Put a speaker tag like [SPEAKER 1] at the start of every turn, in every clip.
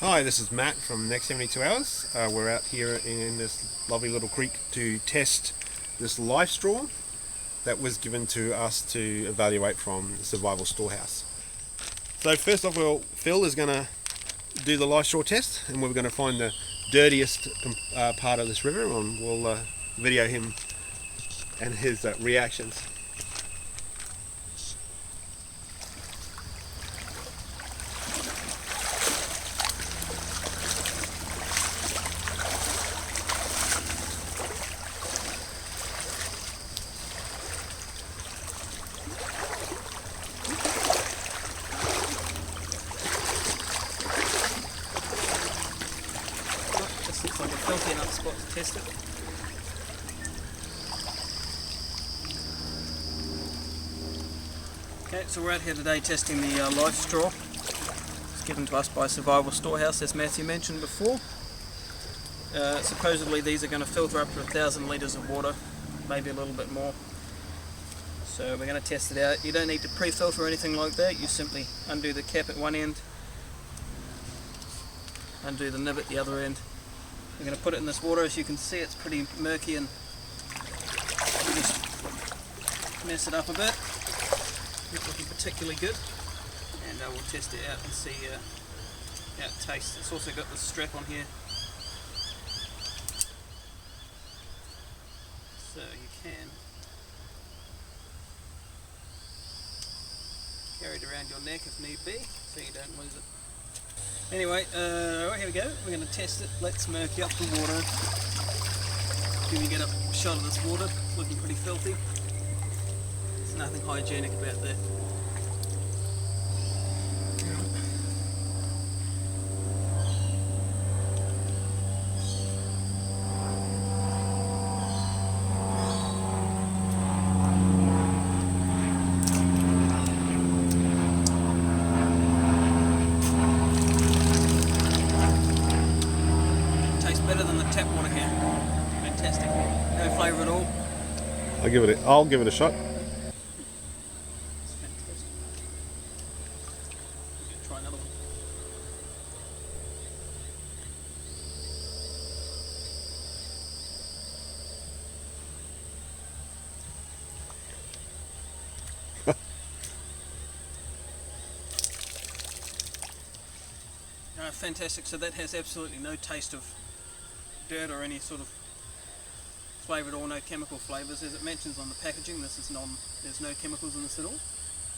[SPEAKER 1] Hi, this is Matt from Next72Hours. We're out here in this lovely little creek to test this LifeStraw that was given to us to evaluate from the Survival Storehouse. So first off, Phil is going to do the LifeStraw test, and we're going to find the dirtiest part of this river, and we'll video him and his reactions.
[SPEAKER 2] This looks like a filthy enough spot to test it. Okay, so we're out here today testing the LifeStraw. It's given to us by Survival Storehouse, as Matthew mentioned before. Supposedly these are going to filter up to 1,000 litres of water, maybe a little bit more. So we're going to test it out. You don't need to pre-filter or anything like that. You simply undo the cap at one end, undo the nib at the other end. We're going to put it in this water. As you can see, it's pretty murky, and we'll just mess it up a bit. Not looking particularly good, and we'll test it out and see how it tastes. It's also got this strap on here, so you can carry it around your neck if need be, so you don't lose it. Anyway, here we go. We're going to test it. Let's murky up the water. Can you get a shot of this water? It's looking pretty filthy. There's nothing hygienic about that. Better than the tap water here. Fantastic. No flavour at all.
[SPEAKER 1] I'll give it a shot.
[SPEAKER 2] It's fantastic. We're going to try another one. Fantastic. So that has absolutely no taste of dirt or any sort of flavour at all, no chemical flavours. As it mentions on the packaging, there's no chemicals in this at all.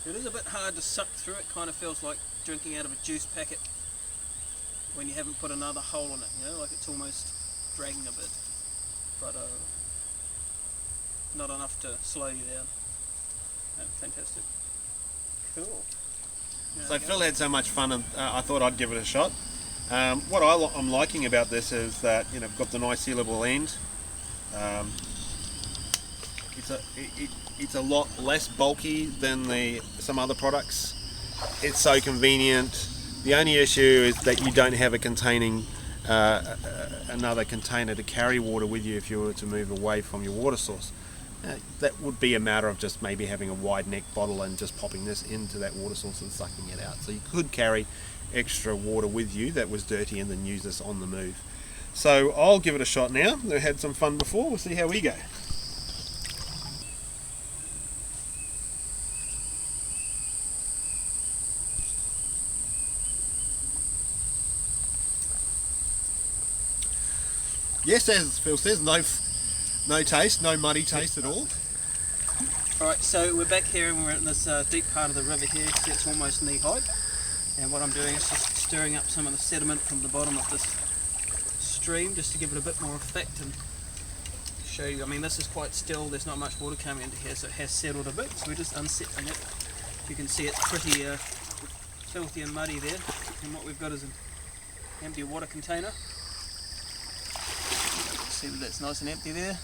[SPEAKER 2] It is a bit hard to suck through. It kind of feels like drinking out of a juice packet when you haven't put another hole in it, you know, like it's almost dragging a bit, but not enough to slow you down. Fantastic. Cool.
[SPEAKER 1] So Phil had so much fun, and I thought I'd give it a shot. What I'm liking about this is that I've got the nice sealable end. It's a lot less bulky than some other products. It's so convenient. The only issue is that you don't have another container to carry water with you if you were to move away from your water source. That would be a matter of just maybe having a wide neck bottle and just popping this into that water source and sucking it out. So you could carry extra water with you that was dirty and then use this on the move. So I'll give it a shot now. We had some fun before. We'll see how we go. Yes, as Phil says, no taste, no muddy taste at all.
[SPEAKER 2] Alright, so we're back here and we're in this deep part of the river here. See, it's almost knee height. And what I'm doing is just stirring up some of the sediment from the bottom of this stream just to give it a bit more effect and show you. I mean, this is quite still, there's not much water coming into here, so it has settled a bit. So we're just unsettling it. You can see it's pretty filthy and muddy there. And what we've got is an empty water container. See that that's nice and empty there.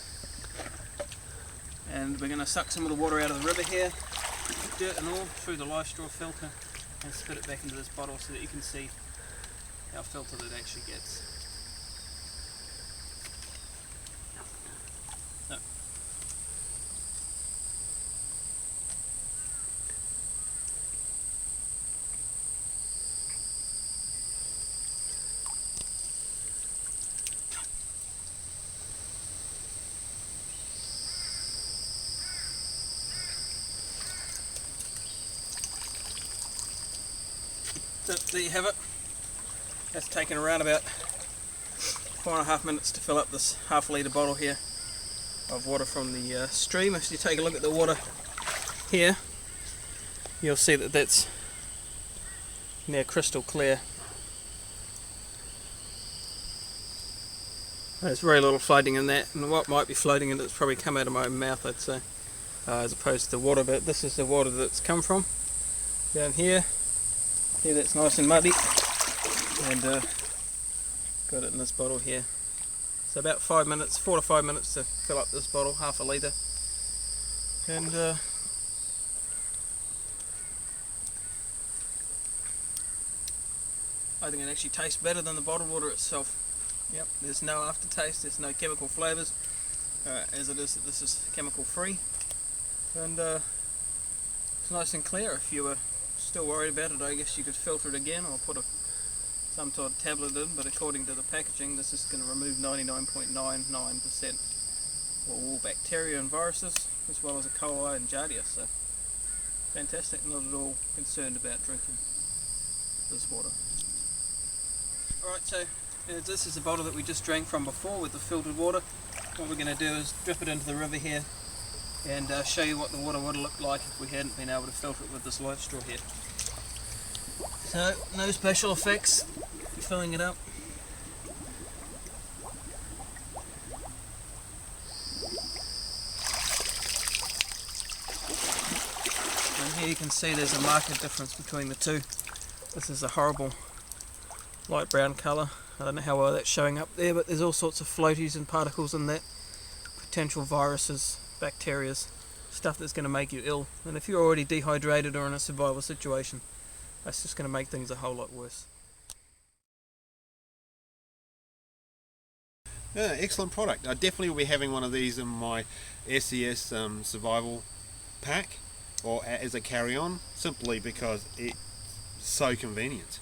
[SPEAKER 2] And we're going to suck some of the water out of the river here, dirt and all, through the LifeStraw filter, and spit it back into this bottle so that you can see how filtered it actually gets. No. So there you have it. That's taken around about 4.5 minutes to fill up this half litre bottle here of water from the stream. If you take a look at the water here, you'll see that that's near crystal clear. There's very little floating in that, and what might be floating in it's probably come out of my own mouth, I'd say, as opposed to the water. But this is the water that's come from down here. Here that's nice and muddy, and got it in this bottle here. So about 4 to 5 minutes to fill up this bottle, half a litre. And I think it actually tastes better than the bottled water itself. Yep, there's no aftertaste, there's no chemical flavours, as it is that this is chemical free. And it's nice and clear. If you were still worried about it, I guess you could filter it again or put some sort of tablet in, but according to the packaging this is going to remove 99.99% of all bacteria and viruses, as well as E. coli and giardia. So fantastic, not at all concerned about drinking this water. Alright, so this is the bottle that we just drank from before with the filtered water. What we're going to do is drip it into the river here and show you what the water would have looked like if we hadn't been able to filter it with this LifeStraw here. So, no special effects, filling it up. And here you can see there's a marked difference between the two. This is a horrible light brown colour. I don't know how well that's showing up there, but there's all sorts of floaties and particles in that. Potential viruses, bacteria, stuff that's going to make you ill. And if you're already dehydrated or in a survival situation, that's just going to make things a whole lot worse.
[SPEAKER 1] Yeah, excellent product. I definitely will be having one of these in my SES survival pack or as a carry-on, simply because it's so convenient.